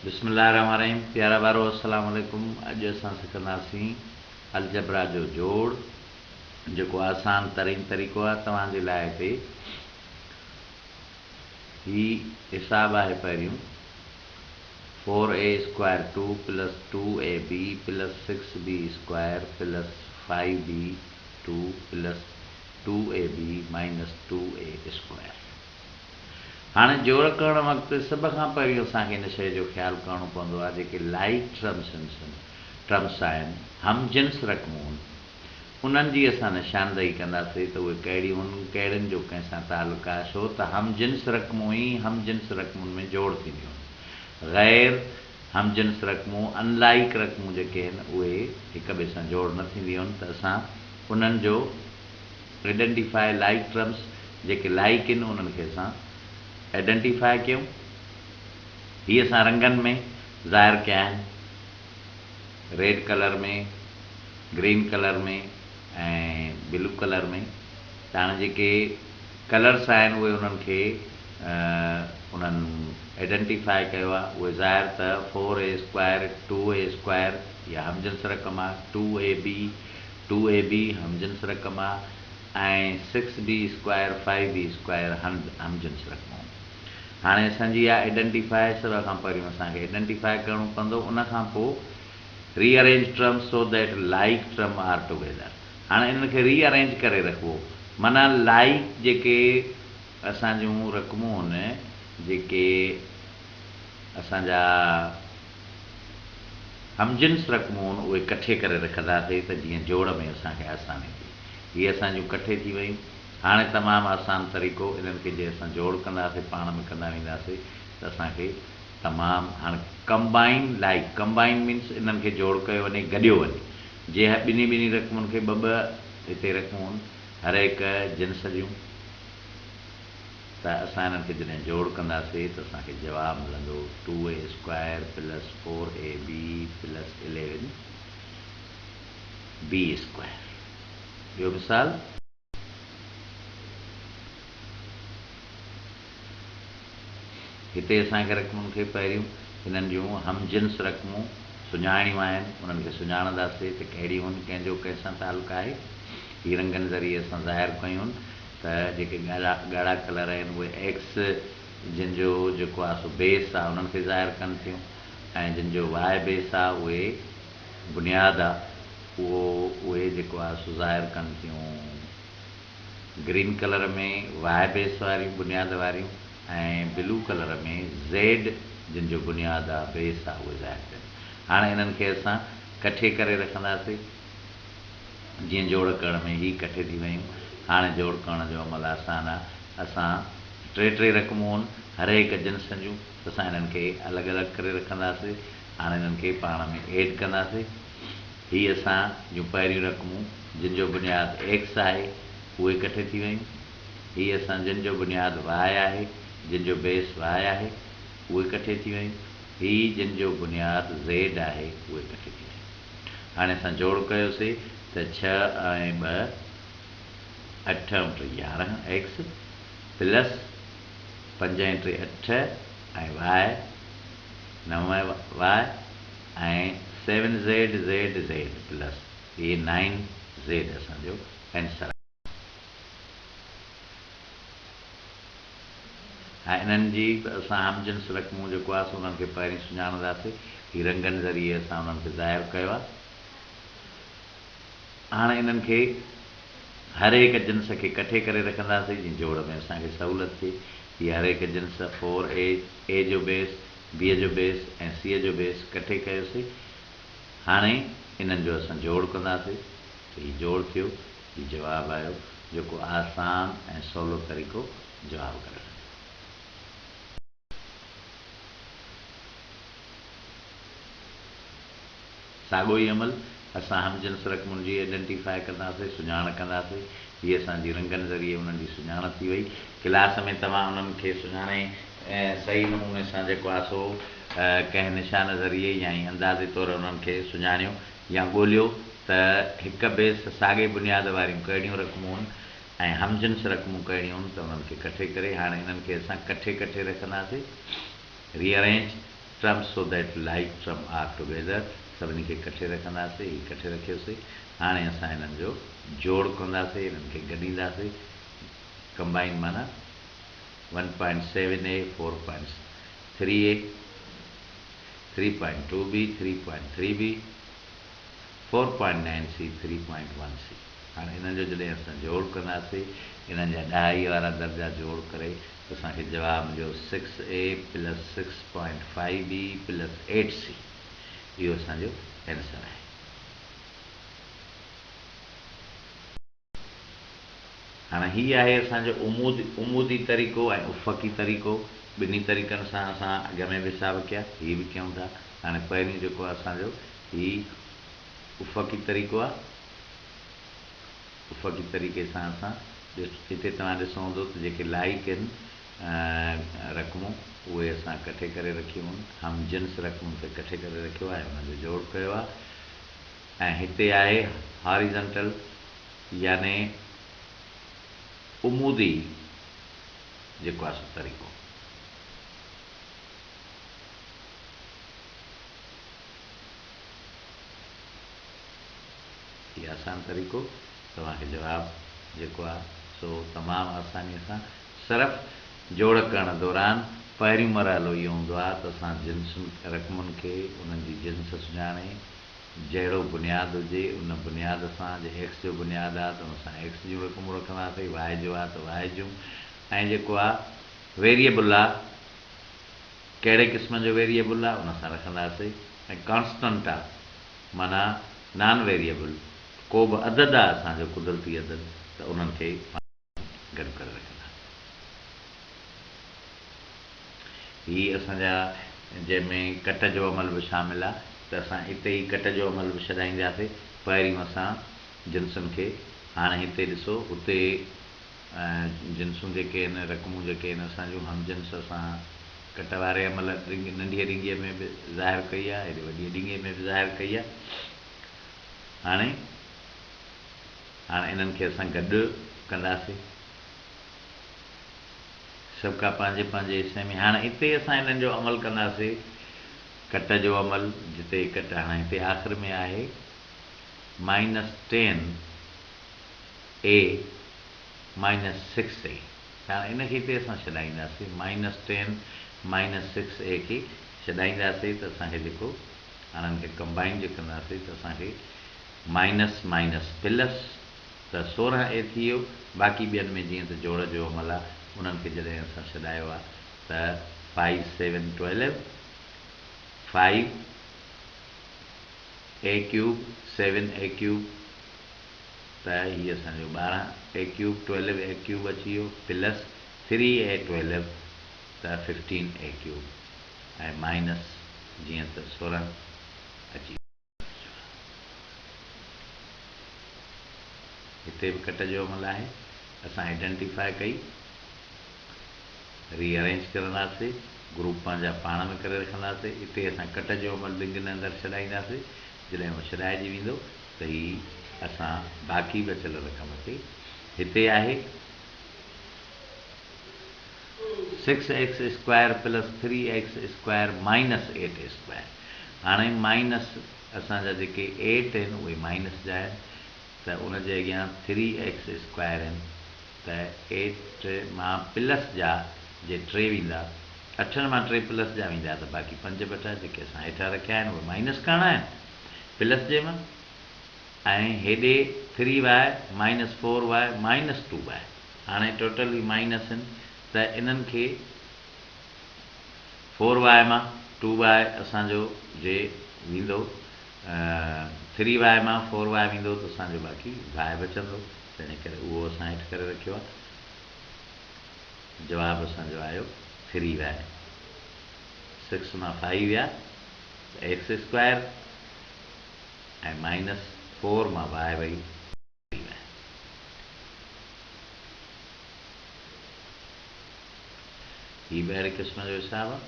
बिस्मिल्लाहिर्रहमानिर्रहीम। प्यारा बारो अस्सलाम वालेकुम। अॼु असां सिखंदासीं अलजबरा जो जोड़, जेको आसान तरीन तरीक़ो आहे तव्हांजे लाइ। हिते ही हिसाब आहे। पहिरियों 4a² 2 + 2ab + 6b² + 5b2 + 2ab - 2a²। हाणे जोड़ करण वक़्तु सभ खां पहिरियों असांखे हिन शइ जो ख़्यालु करणो पवंदो आहे, जेके लाइक ट्रम्स आहिनि, हम जिन्स रक़मूं आहिनि, उन्हनि जी असां निशानदेही कंदासीं त उहे कहिड़ियूं आहिनि, कहिड़ियुनि जो कंहिंसां तालुक़ु आहे। छो त हम जिन्स रक़मूं ई हम जिन्स रक़मुनि में जोड़ थींदियूं आहिनि। ग़ैर हम जिन्स रक़मूं, अनलाइक रक़मूं जेके आहिनि, उहे हिक ॿिए सां जोड़ न थींदियूं आहिनि। त असां उन्हनि जो आइडेंटिफाई, लाइक ट्रम्स जेके लाइक आहिनि उन्हनि खे असां आइडेंटिफाई कयूं। हीअ असां रंगनि में ज़ाहिर कया आहिनि, रेड कलर में, ग्रीन कलर में ऐं ब्लू कलर में। त हाणे जेके कलर्स आहिनि उहे उन्हनि खे उन्हनि आइडेंटिफाई कयो आहे। उहे ज़ाहिर त 4a² 2a² इहा हमजिन्स रक़म आहे, 2ab हमजिन्स रक़म आहे ऐं 6b² 5b² हमजिन्स रक़म। हाणे असांजी इहा आइडेंटिफाई सभ खां पहिरियों असांखे आइडेंटिफाई करिणो पवंदो। उनखां पोइ rearrange terms so that like term are together. हाणे इन्हनि खे रीअरेंज करे रखिबो, माना लाइक जेके असांजूं रक़मूं आहिनि, जेके असांजा हमजिन्स रक़मूं आहिनि, उहे कठे करे रखंदासीं त जीअं जोड़ में असांखे आसानी थिए। इहे असांजूं कठे थी वयूं। हाणे तमामु आसान तरीक़ो, इन्हनि खे जे असां जोड़ कंदासीं, पाण में कंदा वेंदासीं त असांखे तमामु हाणे कंबाइन, लाइक कंबाइन मीन्स इन्हनि खे जोड़ कयो वञे, गॾियो वञे। जे ॿिन्ही रक़मुनि खे ॿ हिते रक़मूं आहिनि, हर हिकु जिन्स जूं, त असां हिननि खे जॾहिं जोड़ कंदासीं त असांखे जवाबु मिलंदो 2a² + 4ab + 11b²। ॿियो मिसाल, हिते असांखे रक़मुनि खे पहिरियों हिननि जूं हम जिन्स रक़मूं सुञाणियूं आहिनि, उन्हनि खे सुञाणंदासीं त कहिड़ियूं आहिनि, कंहिंजो कंहिंसां तालुक़ु आहे। हीअ रंगनि ज़रिए असां ज़ाहिर कयूं आहिनि त जेके ॻाढ़ा कलर आहिनि उहे एक्स जिन जो जेको आहे सो बेस आहे, उन्हनि खे ज़ाहिर कनि थियूं, ऐं जिन जो वाए बेस आहे, उहे बुनियादु आहे, उहे जेको आहे सो ज़ाहिर कनि थियूं ग्रीन कलर में वाए बेस वारियूं, बुनियादु वारियूं, ऐं ब्लू कलर में ज़ेड जिन जो बुनियादु आहे, बेस आहे, उहे ज़ाहिर कनि। हाणे इन्हनि खे असां कठे करे रखंदासीं, जीअं जोड़ करण में ही कठे थी वयूं। हाणे जोड़ करण जो अमल आसान आहे। असां टे रक़मूं आहिनि, हर हिकु जिन्स जूं, असां हिननि खे अलॻि अलॻि करे रखंदासीं। हाणे हिननि खे पाण में एड कंदासीं। हीअ असां जूं पहिरियूं रक़मूं जिन जो बुनियादु एक्स आहे, उहे कठे थी वयूं। हीअ असां जिन जो बुनियादु वाए आहे, जिन जो बेस वाए आहे, उहे कठे थी वयूं। हीअ जिन जो बुनियादु ज़ेड आहे, उहे कठे थी वयूं। हाणे असां जोड़ कयोसीं त 6 ऐं 2 8 ऐं 3 11 एक्स प्लस 5 ऐं 3 8 ऐं वाए 9 वाए ऐं 7 ज़ेड प्लस इहे 9 ज़ेड असांजो आंसर आहे। ऐं इन्हनि जी असां हमजिन्स रक़मूं जेको आहे सो उन्हनि खे पहिरीं सुञाणंदासीं। हीअ रंगनि ज़रिए असां उन्हनि खे ज़ाहिर कयो आहे। हाणे इन्हनि खे हर हिकु जिन्स खे कठे करे रखंदासीं जीअं जोड़ में असांखे सहूलियत थिए। हीअ हर हिकु जिन्स 4a जो बेस, b जो बेस ऐं c जो बेस कठे कयोसीं। हाणे इन्हनि जो असां जोड़ कंदासीं त हीउ जोड़ थियो, हीउ जवाबु आयो, जेको आसान ऐं सवलो तरीक़ो जवाबु कढण। साॻियो ई अमल असां हमजिन्स रक़मुनि जी आइडेंटिफाई कंदासीं, सुञाण कंदासीं। हीअ असांजी रंगनि ज़रिए उन्हनि जी सुञाण थी वई। क्लास में तव्हां उन्हनि खे सुञाणे ऐं सही नमूने सां जेको आहे सो कंहिं निशान ज़रिए या ई अंदाज़े तौरु उन्हनि खे सुञाणियो या ॻोल्हियो त हिक ॿिए साॻे बुनियाद वारियूं कहिड़ियूं रक़मूं आहिनि ऐं हमजिन्स रक़मूं कहिड़ियूं आहिनि, त उन्हनि खे कठे करे हाणे हिननि खे असां कठे रखंदासीं। Rearrange terms so that like term are together. सभिनी खे कठे रखंदासीं, ही कठे रखियोसीं। हाणे असां हिननि जो जोड़ कंदासीं, हिननि खे गॾींदासीं। कंबाइन माना 1.7a 4.3a 3.2b 3.3b 4.9c 3.1c। हाणे हिननि जो जॾहिं असां जोड़ कंदासीं, हिननि जा ॾहाई वारा दर्जा जोड़ करे असांखे जवाबु मिलियो 6a + 6.5b + 8c। इहो असांजो आंसर आहे। हाणे हीअ आहे असांजो उमूदी तरीक़ो ऐं उफ़क़ी तरीक़ो। ॿिन्ही तरीक़नि सां असां अॻ में बि हिसाब कया, हीअ बि कयूं था। हाणे पहिरीं जेको आहे असांजो हीअ उफ़क़ी तरीक़ो आहे। उफ़क़ी तरीक़े सां असां हिते तव्हां ॾिसो हूंदो त जेके लाइक आहिनि रक़मूं उहे असां कठे करे रखियूं आहिनि। हम जिन्स रक़मूं खे कठे करे रखियो आहे, हुनजो जोड़ कयो आहे। ऐं हिते आहे हॉरिज़ॉन्टल याने उमूदी जेको आहे सो तरीक़ो। हीअ आसान तरीक़ो, तव्हांखे जवाबु जेको आहे सो तमामु आसानीअ सां सिर्फ़ु जोड़ करण दौरान पहिरियों मरहलो इहो हूंदो आहे त असां जिन्सुनि रक़मुनि खे उन्हनि जी जिन्स सुञाणे, जहिड़ो बुनियादु हुजे उन बुनियाद सां, जे एक्स जो बुनियादु आहे त हुन सां एक्स जूं रक़मूं रखंदासीं, वाए जो आहे त वाए जूं। ऐं जेको आहे वेरिएबल आहे, कहिड़े क़िस्म जो वेरिएबल आहे उन सां रखंदासीं। ऐं कॉन्स्टेंट आहे माना नॉन वेरिएबल, को बि अदद आहे असांजो कुदरती अदद, त उन्हनि खे गॾु करे रखंदा। हीअ असांजा जंहिंमें कट जो अमल बि शामिलु आहे, त असां हिते ई कट जो अमल बि छॾाईंदासीं। पहिरियों असां जिन्सुनि खे, हाणे हिते ॾिसो हुते जिन्सूं जेके आहिनि, रक़मूं जेके आहिनि असांजूं हम जिन्स असां कट वारे अमल नंढीअ ॾींघीअ में बि ज़ाहिर कई आहे, हेॾे वॾीअ ॾींघे में बि ज़ाहिर कई आहे। हाणे इन्हनि खे असां गॾु कंदासीं सभु का पंहिंजे पंहिंजे हिसे में। हाणे हिते असां हिननि जो अमल कंदासीं, कट जो अमल जिते कट हाणे हिते आख़िर में आहे -10a -6a। हाणे इनखे हिते असां छॾाईंदासीं, -10 -6a खे छॾाईंदासीं त असांखे जेको हाणे हिनखे कंबाइन जे कंदासीं त असांखे माइनस माइनस प्लस त 16a थी वियो। बाक़ी ॿियनि में जीअं त जोड़ जो अमल आहे, उन्हनि खे जॾहिं असां छॾायो आहे त 5 7 12 5a³ 7a³ त हीअ असांजो 12a³ 12a³ अची वियो, प्लस 3a 12 त 15a³ ऐं माइनस जीअं त 16 अची वियो। हिते बि कट जो अमल आहे, असां आइडेंटिफाई कई, रीअरेंज कंदासीं, ग्रुप पंहिंजा पाण में करे रखंदासीं। हिते असां कट जो अमल ॿिन्हिनि अंदरि छॾाईंदासीं। जॾहिं उहो छॾाइजी वेंदो त हीअ असां बाक़ी बचियल रक़म खे हिते आहे 6x² + 3x² - 8a²। हाणे माइनस असांजा जेके 8 आहिनि उहे माइनस जा आहिनि, त उनजे अॻियां 3x² आहिनि, त 8 मां प्लस जा जे 3 वेंदा, 8 मां 3 प्लस जा वेंदा त बाक़ी 5 बचा जेके असां हेठां रखिया आहिनि उहे माइनस करणा आहिनि प्लस जे मां। ऐं हेॾे 3y -4y -2y, हाणे टोटली माइनस आहिनि, त इन्हनि खे 4y मां 2y असांजो जे वेंदो, 3y मां 4y वेंदो त असांजो बाक़ी y बचंदो, तंहिं करे उहो असां हेठि करे रखियो आहे। जवाबु असांजो आयो 3y। 6 मां 5 विया x² ऐं -4 मां y वई 3y। हीअ ॿाहिरि क़िस्म जो हिसाबु आहे।